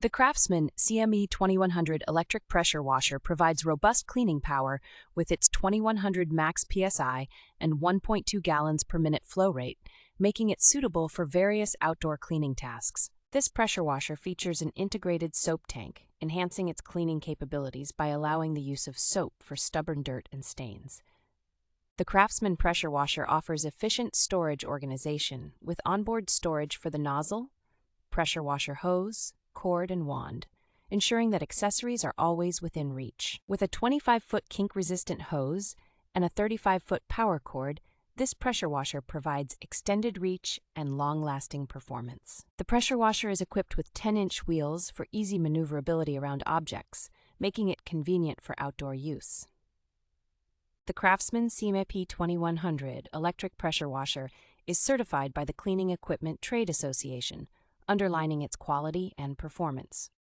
The Craftsman CME2100 electric pressure washer provides robust cleaning power with its 2100 Max PSI and 1.2 gallons per minute flow rate, making it suitable for various outdoor cleaning tasks. This pressure washer features an integrated soap tank, enhancing its cleaning capabilities by allowing the use of soap for stubborn dirt and stains. The Craftsman pressure washer offers efficient storage organization with onboard storage for the nozzle, pressure washer hose, cord, and wand, ensuring that accessories are always within reach. With a 25-foot kink-resistant hose and a 35-foot power cord, this pressure washer provides extended reach and long-lasting performance. The pressure washer is equipped with 10-inch wheels for easy maneuverability around objects, making it convenient for outdoor use. The Craftsman CMEPW2100 electric pressure washer is certified by the Cleaning Equipment Trade Association, underlining its quality and performance.